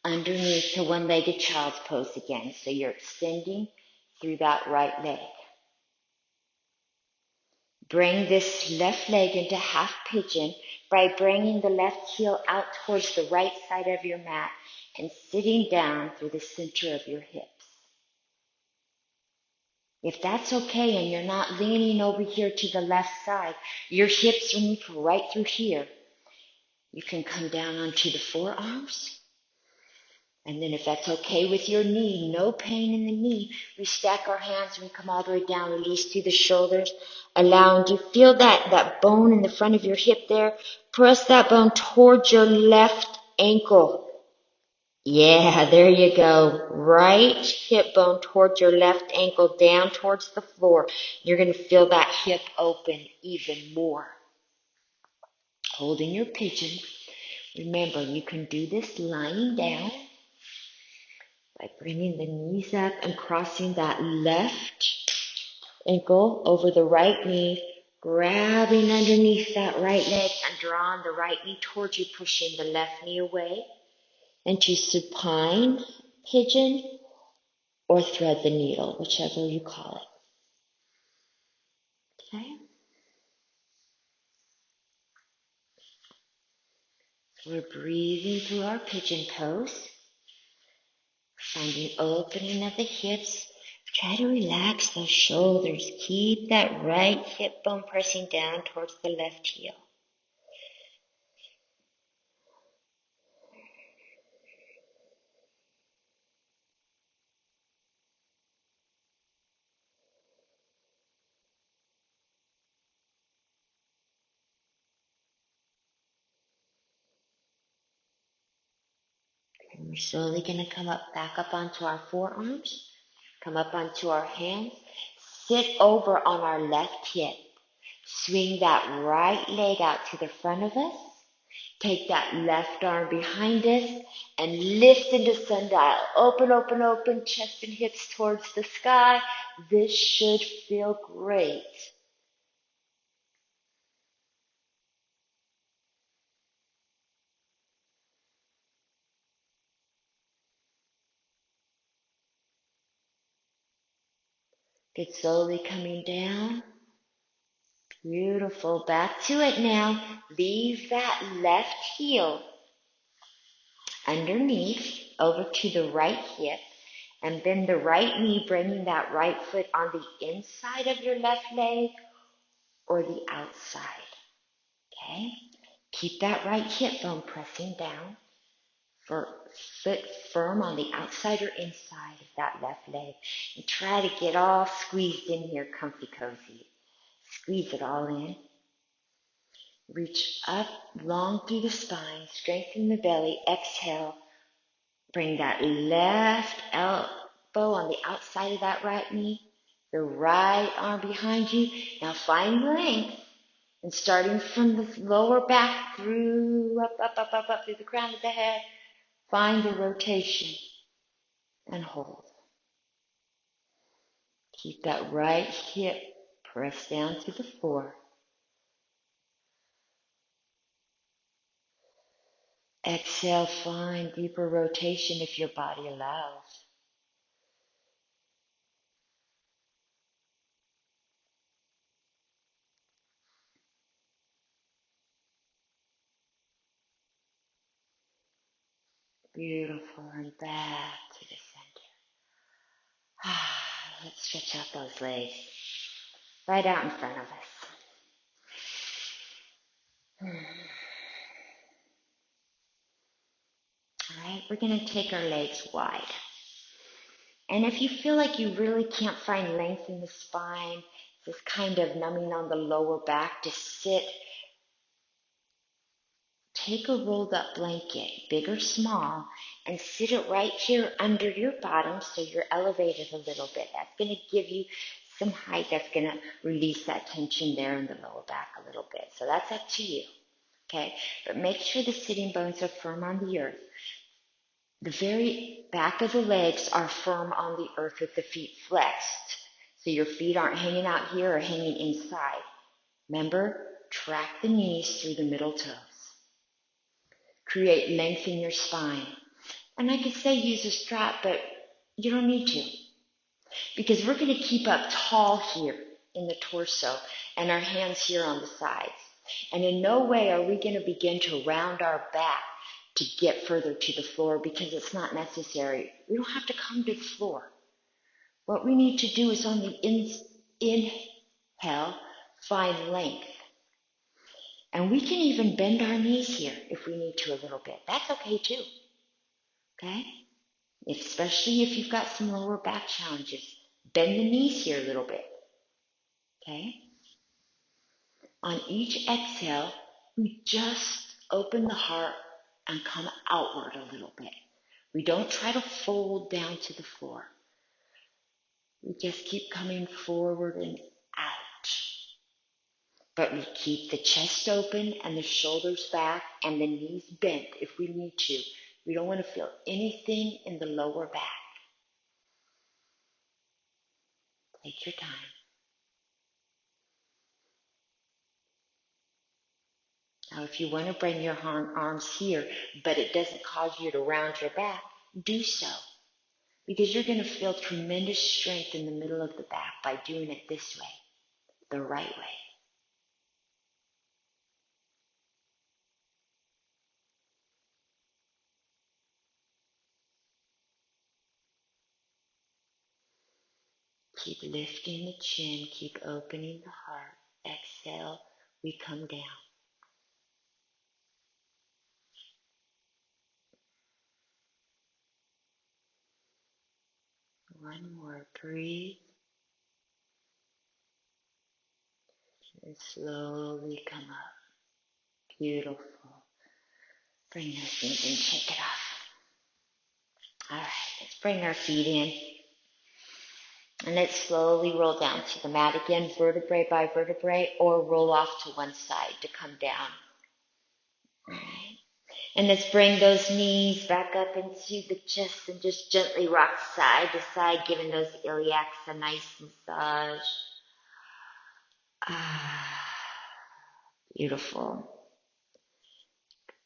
underneath to one-legged child's pose again. So you're extending through that right leg. Bring this left leg into half pigeon by bringing the left heel out towards the right side of your mat and sitting down through the center of your hips. If that's okay and you're not leaning over here to the left side, your hips are moved right through here. You can come down onto the forearms. And then if that's okay with your knee, no pain in the knee, we stack our hands and we come all the way down, release through the shoulders, allowing you feel that bone in the front of your hip there. Press that bone towards your left ankle. Yeah, there you go. Right hip bone towards your left ankle, down towards the floor. You're going to feel that hip open even more. Holding your pigeon. Remember, you can do this lying down by bringing the knees up and crossing that left ankle over the right knee, grabbing underneath that right leg and drawing the right knee towards you, pushing the left knee away into supine pigeon or thread the needle, whichever you call it. Okay? We're breathing through our pigeon pose, finding opening of the hips. Try to relax those shoulders. Keep that right hip bone pressing down towards the left heel. And we're slowly going to come back up onto our forearms, come up onto our hands, sit over on our left hip. Swing that right leg out to the front of us. Take that left arm behind us and lift into sundial. Open, open, open, chest and hips towards the sky. This should feel great. Good, slowly coming down. Beautiful. Back to it now. Leave that left heel underneath over to the right hip. And bend the right knee, bringing that right foot on the inside of your left leg or the outside. Okay? Keep that right hip bone pressing down. Foot firm on the outside or inside of that left leg. And try to get all squeezed in here, comfy cozy. Squeeze it all in. Reach up long through the spine. Strengthen the belly. Exhale. Bring that left elbow on the outside of that right knee. The right arm behind you. Now find length. And starting from the lower back through, up through the crown of the head, find the rotation and hold. Keep that right hip pressed down to the floor. Exhale, find deeper rotation if your body allows. Beautiful, and back to the center. Let's stretch out those legs right out in front of us. All right, we're going to take our legs wide. And if you feel like you really can't find length in the spine, this kind of numbing on the lower back, just sit. Take a rolled up blanket, big or small, and sit it right here under your bottom so you're elevated a little bit. That's going to give you some height. That's going to release that tension there in the lower back a little bit. So that's up to you. Okay? But make sure the sitting bones are firm on the earth. The very back of the legs are firm on the earth with the feet flexed. So your feet aren't hanging out here or hanging inside. Remember, track the knees through the middle toes. Create length in your spine. And I could say use a strap, but you don't need to, because we're going to keep up tall here in the torso and our hands here on the sides. And in no way are we going to begin to round our back to get further to the floor, because it's not necessary. We don't have to come to the floor. What we need to do is on the inhale, find length. And we can even bend our knees here if we need to a little bit. That's okay too. Okay? Especially if you've got some lower back challenges. Bend the knees here a little bit. Okay? On each exhale, we just open the heart and come outward a little bit. We don't try to fold down to the floor. We just keep coming forward and out. But we keep the chest open and the shoulders back and the knees bent if we need to. We don't want to feel anything in the lower back. Take your time. Now, if you want to bring your arms here, but it doesn't cause you to round your back, do so. Because you're going to feel tremendous strength in the middle of the back by doing it this way, the right way. Keep lifting the chin, keep opening the heart. Exhale, we come down. One more, breathe. And slowly come up. Beautiful. Bring those things in, take it off. Alright, let's bring our feet in. And let's slowly roll down to the mat again, vertebrae by vertebrae, or roll off to one side to come down. Alright. And let's bring those knees back up into the chest and just gently rock side to side, giving those iliacs a nice massage. Beautiful.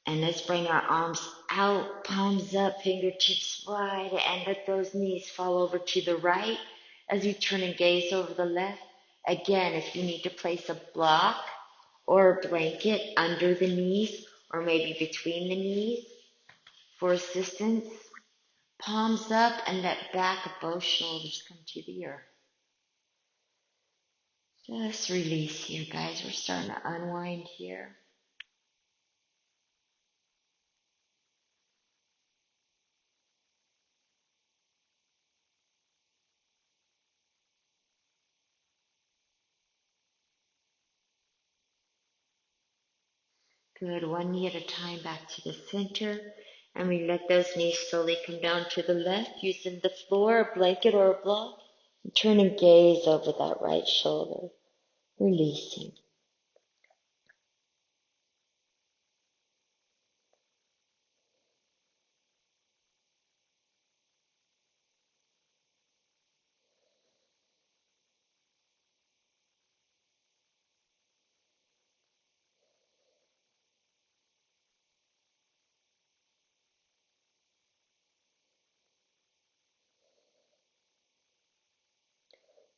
And let's bring our arms out, palms up, fingertips wide, and let those knees fall over to the right as you turn and gaze over the left. Again, if you need to place a block or a blanket under the knees or maybe between the knees for assistance, palms up and let back of both shoulders come to the earth. Just release here, guys. We're starting to unwind here. Good, one knee at a time back to the center. And we let those knees slowly come down to the left, using the floor, a blanket, or a block. And turn and gaze over that right shoulder, releasing.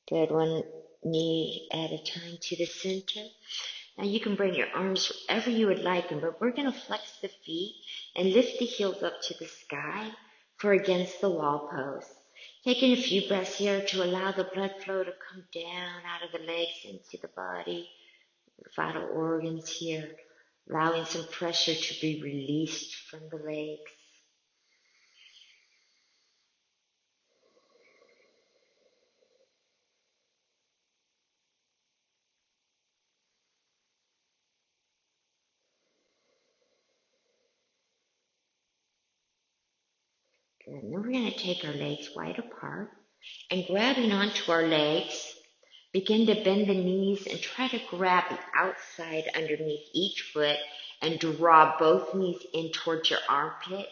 Good, one knee at a time to the center. Now you can bring your arms wherever you would like them, but we're going to flex the feet and lift the heels up to the sky for against the wall pose. Taking a few breaths here to allow the blood flow to come down out of the legs into the body, the vital organs here, allowing some pressure to be released from the legs. Good. And then we're going to take our legs wide apart and grabbing onto our legs, begin to bend the knees and try to grab the outside underneath each foot and draw both knees in towards your armpit,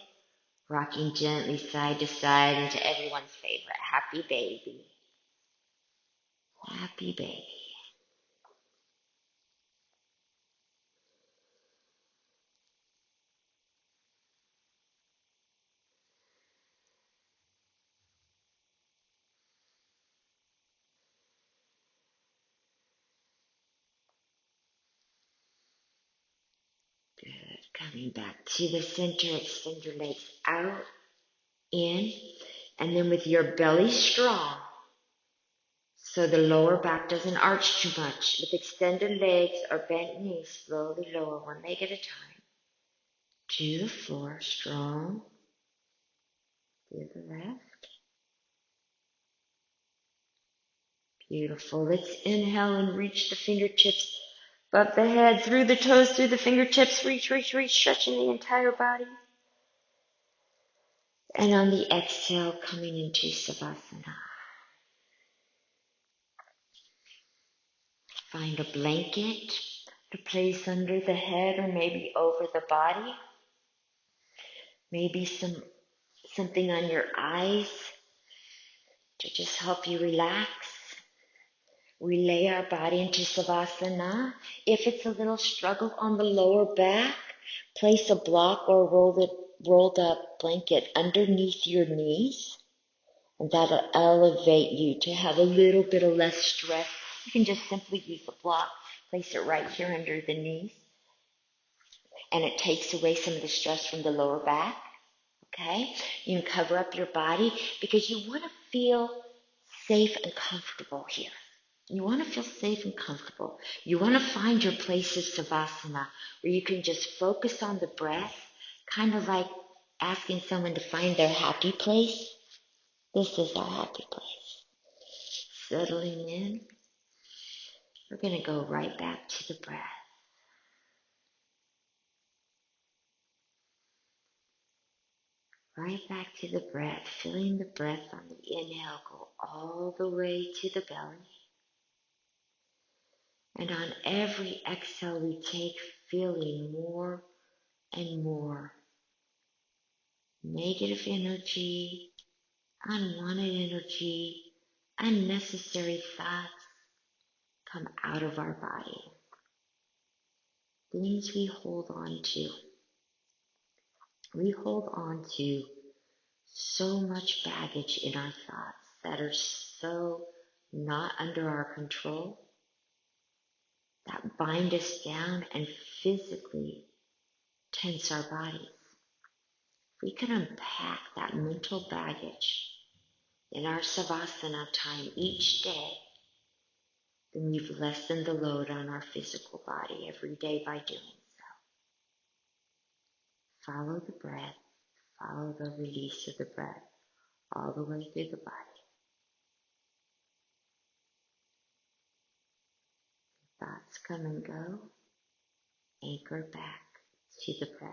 rocking gently side to side into everyone's favorite happy baby. Happy baby. Coming back to the center, extend your legs out, in, and then with your belly strong, so the lower back doesn't arch too much. With extended legs or bent knees, slowly lower one leg at a time to the floor, strong, to the left. Beautiful. Let's inhale and reach the fingertips above the head, through the toes, through the fingertips. Reach, reach, reach, stretching the entire body. And on the exhale, coming into Savasana. Find a blanket to place under the head or maybe over the body. Maybe something on your eyes to just help you relax. We lay our body into Savasana. If it's a little struggle on the lower back, place a block or rolled up blanket underneath your knees, and that'll elevate you to have a little bit of less stress. You can just simply use a block, place it right here under the knees, and it takes away some of the stress from the lower back. Okay? You can cover up your body because you want to feel safe and comfortable here. You want to feel safe and comfortable. You want to find your place of Savasana where you can just focus on the breath, kind of like asking someone to find their happy place. This is our happy place. Settling in. We're going to go right back to the breath. Right back to the breath, feeling the breath on the inhale go all the way to the belly. And on every exhale we take, feeling more and more negative energy, unwanted energy, unnecessary thoughts come out of our body. Things we hold on to. We hold on to so much baggage in our thoughts that are so not under our control, that bind us down and physically tense our bodies. If we can unpack that mental baggage in our Savasana time each day, then we've lessened the load on our physical body every day by doing so. Follow the breath, follow the release of the breath all the way through the body. Thoughts come and go, anchor back to the breath.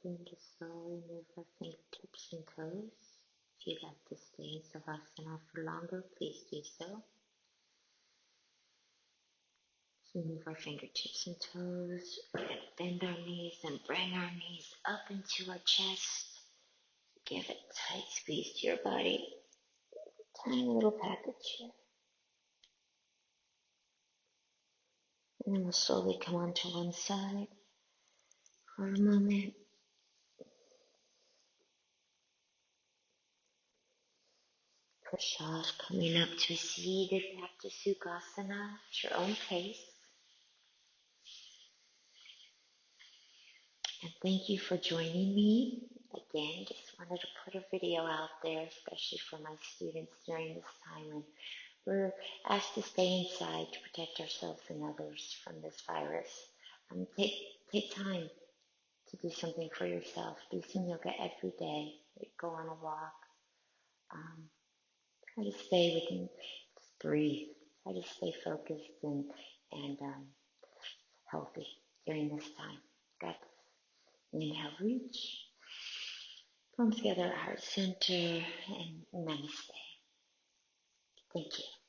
Begin to slowly move our fingertips and toes. If you'd like to stay in Savasana for longer, please do so. So move our fingertips and toes. We're going to bend our knees and bring our knees up into our chest. Give a tight squeeze to your body. Tiny little package here. And then we'll slowly come onto one side for a moment. Push off, coming up to a seated back to Sukhasana at your own pace. And thank you for joining me. Again, just wanted to put a video out there, especially for my students during this time when we're asked to stay inside to protect ourselves and others from this virus. Take time to do something for yourself. Do some yoga every day. Go on a walk. Try to stay within, just breathe. Try to stay focused and healthy during this time. Got this. Inhale, reach. Palms together, heart center, and namaste. Thank you.